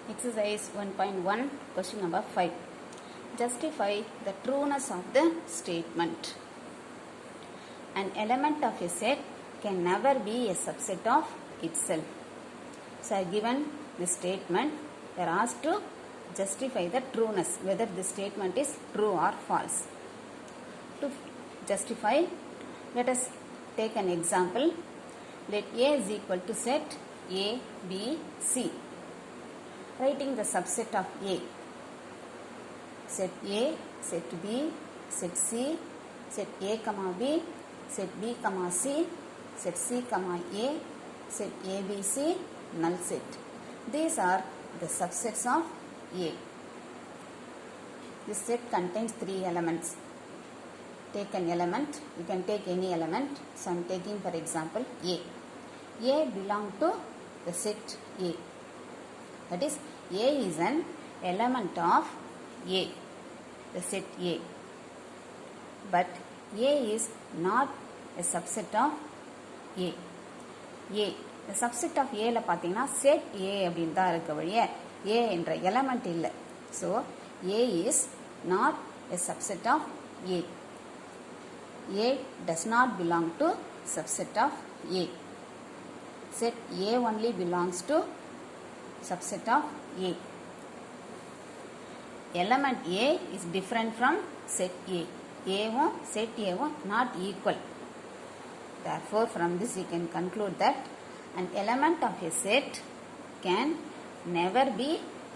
Exercise 1.1, question number 5. Justify the trueness of the statement. An element of a set can never be a subset of itself. So, given the statement, they are asked to justify the trueness, whether the statement is true or false. To justify, let us take an example. Let A is equal to set A, B, C. Writing the subset of A. Set A, set B, set C, set A, B, set B, C, set C, A, set A, B, C, null set. These are the subsets of A. This set contains 3 elements. Take an element, you can take any element. So, I am taking for example A. A belongs to the set A. That is, A is an element of A, the set A. But A is not a subset of A. A, the subset of A la pathina set A அப்படினு தான் இருக்க வழியே A என்ற element இல்லை. So, A is not a subset of A. A does not belong to subset of A. Set A only belongs to subset of A. Element A is different from set A. A and set A are not equal. Therefore, from this we can conclude that an element of a set can never be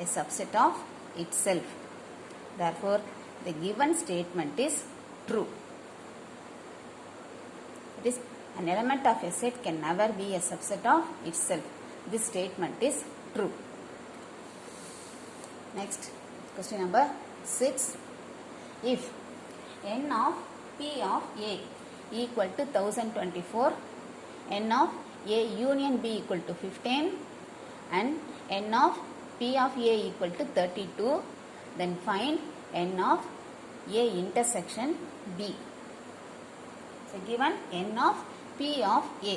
a subset of itself. Therefore, the given statement is true. That is, an element of a set can never be a subset of itself. This statement is true. Next, question number 6. If n of P of A equal to 1024, n of A union B equal to 15, and n of P of A equal to 32, then find n of A intersection B. So, given n of P of A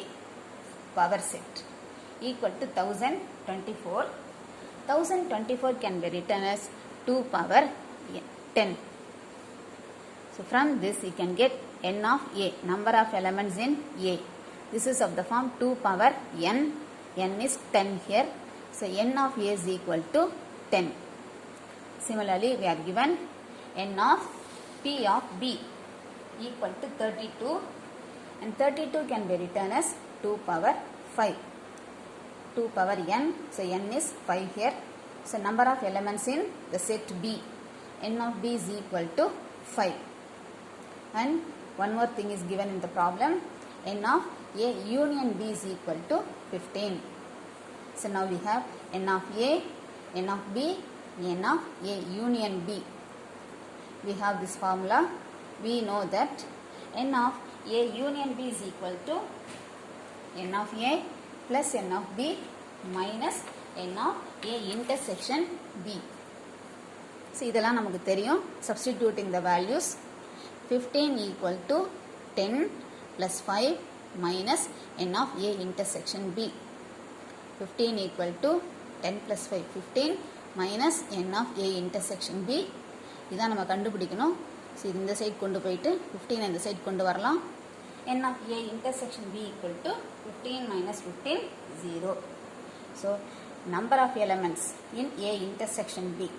power set equal to 1024, 1024 can be written as 2 power 10. So, from this you can get n of A, number of elements in A. This is of the form 2 power n, n is 10 here. So, n of A is equal to 10. Similarly, we are given n of P of B equal to 32, and 32 can be written as 2 power 5. 2 power n, so n is 5 here. So, number of elements in the set B, n of B is equal to 5. And one more thing is given in the problem, n of A union B is equal to 15. So, now we have n of A, n of B, n of A union B. We have this formula. We know that n of A union B is equal to n of A plus n of B minus n of A intersection B. So, இதெல்லாம் நமக்கு தெரியும். Substituting the values, 15 equal to 10 plus 5 minus n of A intersection B. 15 equal to 10 plus 5, 15 minus n of A intersection B. இதான் நம்ம கண்டுபிடிக்கணும். So, இந்த side கொண்டு போயிட்டு 15 இந்த சைடு கொண்டு வரலாம். n of A intersection B equal to 15 minus 15, 0. So, number of elements in A intersection B,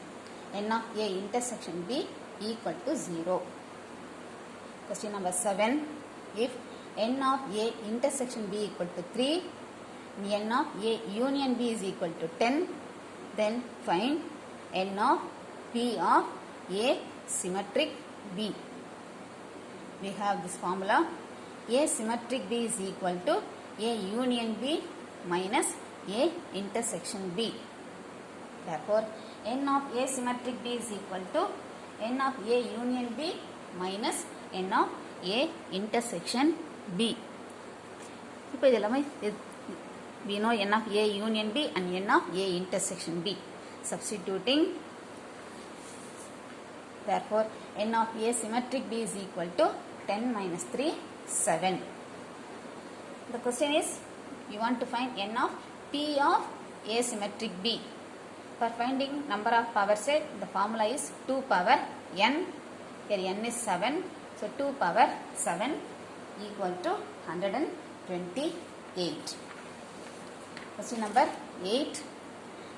n of A intersection B equal to 0. Question number 7. If n of A intersection B equal to 3, n of A union B is equal to 10, then find n of P of A symmetric B. We have this formula. A symmetric B is equal to A union B minus A intersection B. Therefore, n of A symmetric B is equal to n of A union B minus n of A intersection B. இப்போ இது எல்லாமே we know n of A union B and n of A intersection B. Substituting, therefore, n of A symmetric B is equal to 10 minus 3, 7. The question is, you want to find n of P of A symmetric B. For finding number of power set, the formula is 2 power n. Here n is 7. So 2 power 7 equal to 128. Question number 8.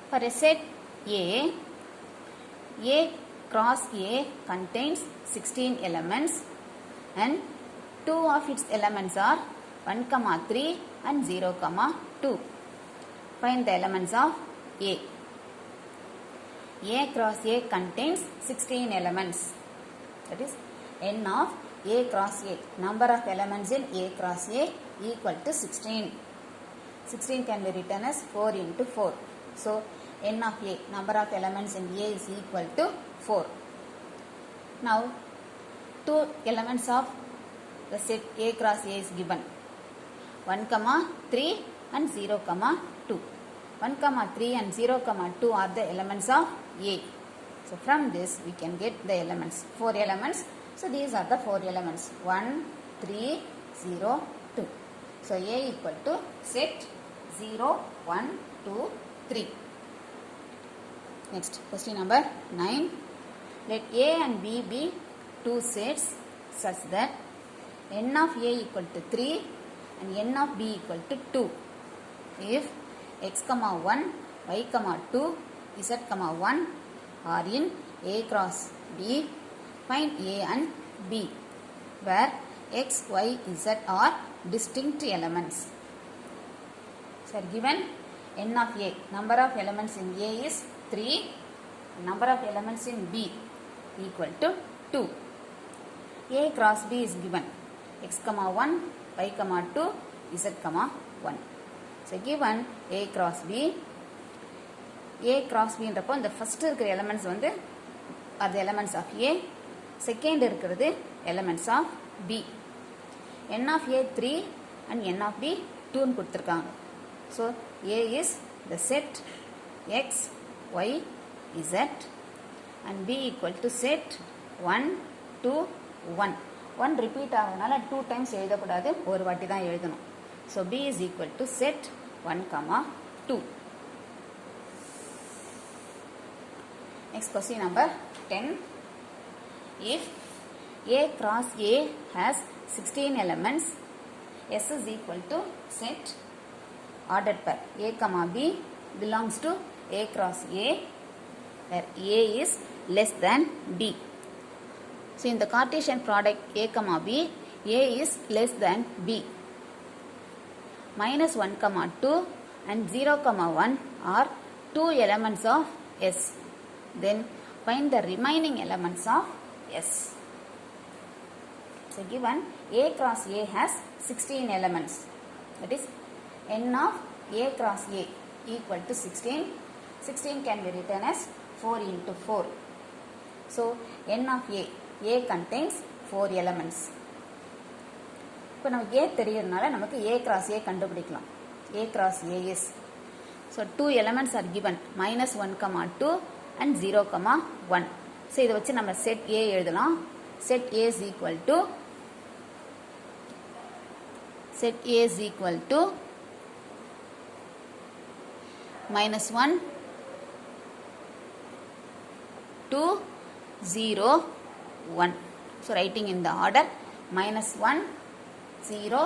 For a set A cross A contains 16 elements and 2 of its elements are 1, 3 and 0, 2. Find the elements of A. A cross A contains 16 elements. That is n of A cross A. Number of elements in A cross A equal to 16. 16 can be written as 4 into 4. So, n of A, number of elements in A is equal to 4. Now, 2 elements of the set A cross A is given. 1, 3 and 0, 2. 1, 3 and 0, 2 are the elements of A. So, from this we can get the elements. 4 elements. So, these are the 4 elements. 1, 3, 0, 2. So, A equal to set 0, 1, 2, 3. Next, question number 9. Let A and B be 2 sets such that n of A equal to 3 and n of B equal to 2. If x, 1, y, 2, z, 1 are in A cross B, find A and B, where x, y, z are distinct elements. So, given n of A, number of elements in A is 3, number of elements in B equal to 2. A cross B is given x, 1, y, 2, z, 1. So, given A cross B என்றப்போ இந்த first இருக்கிற elements வந்து are the elements of A, second இருக்கிறது elements of B. n of A 3 and n of B 2 ன்னு கொடுத்திருக்காங்க. So, A is the set x, y, z and B equal to set 1, 2, 1. 1 repeat ஆகுதுனால 2 times எழுதக்கூடாது, ஒரு வாட்டி தான் எழுதணும். So, B is equal to set 1, 2. Next question number 10. If A cross A has 16 elements, S is equal to set ordered pair A, B belongs to A cross A, where A is less than B. So, in the Cartesian product A, B, A is less than B. Minus 1, 2 and 0, 1 are 2 elements of S. Then find the remaining elements of S. So, given A cross A has 16 elements. That is n of A cross A equal to 16. 16 can be written as 4 into 4. So, n of A contains 4 elements. இப்போ நமக்கு A தெரியறதுனால நமக்கு A cross A கண்டுபிடிக்கலாம். A cross A is, so 2 elements are given, minus 1, 2 and 0, 1. So, இதை வச்சு நம்ம set A எழுதலாம். Set A is equal to minus 1, 2, 0, 1. So, writing in the order minus 1, 0,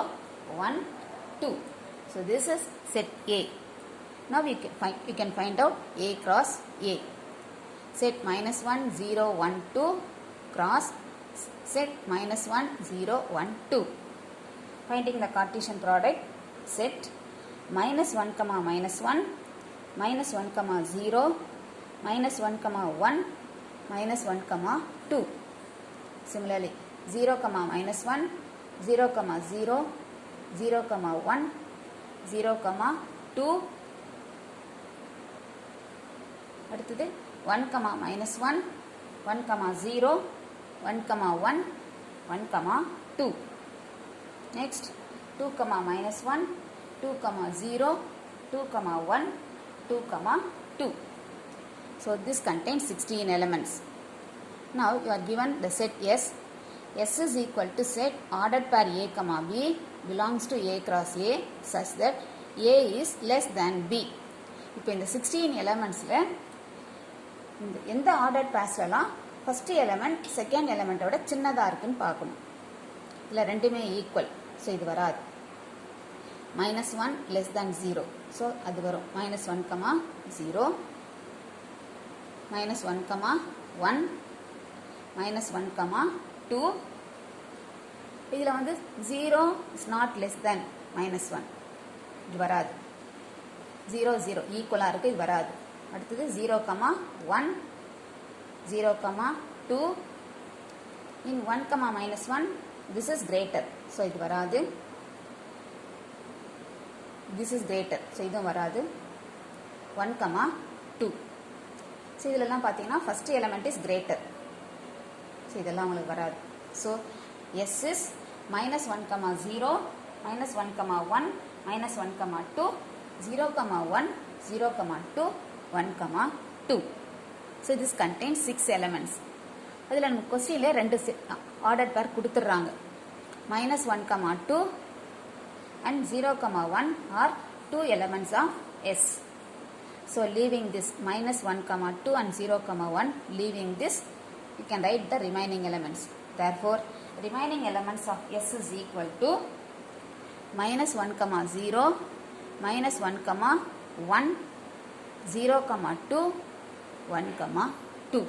1, 2. So, this is set A. Now, we can find out A cross A. Set minus 1, 0, 1, 2 cross set minus 1, 0, 1, 2. Finding the Cartesian product, set minus 1, minus 1, minus 1, 0, minus 1, 1, minus 1, 2. Similarly, 0, minus 1, 0, 0, 0, 1, 0, 2. அடுத்தது 1, minus 1, 1, 0, 1, 1, 1, 2. Next, 2, minus 1, 2, 0, 2, 1, 2, 2. So, this contains 16 elements. Now, you are given the set S. S is equal to set ordered pair A, B belongs to A cross A such that A is less than B. இப்போ இந்த 16 elementsல இந்த எந்த order பேர்ஸ்லாம் first element second எலமெண்ட்டோட சின்னதாக இருக்குன்னு பார்க்கணும். இல்லை ரெண்டுமே equal, so இது வராது. -1 லெஸ் தேன் 0, ஸோ அது வரும். -1, 0, -1, 1, -1, 2. இதில் வந்து 0 இஸ் நாட் லெஸ் தேன் -1, இது வராது. 0, 0 ஈக்குவலாக இருக்குது, இது வராது. அடுத்தது 0, 1, 0, 2. In 1, -1, this is greater, so இது வராது. This is greater, ஸோ இதுவும் வராது. 1, 2. ஸோ இதிலெல்லாம் பார்த்தீங்கன்னா first element is greater, so இதெல்லாம் உங்களுக்கு வராது. So S is -1, 0, -1, 1, -1, 2, 0, 1, 0, 2, 1, 2. So this contains 6 elements. அதில் நம்ம கொஸ்டினில் 2 ஆர்டர் பேர் கொடுத்துட்றாங்க. -1, 2 and 0, 1 are 2 elements of S. So leaving this -1, 2 and 0, 1, leaving this, you can write the remaining elements. Therefore, remaining elements of S is equal to -1, 0, -1, 1, 0, 2, 1, 2.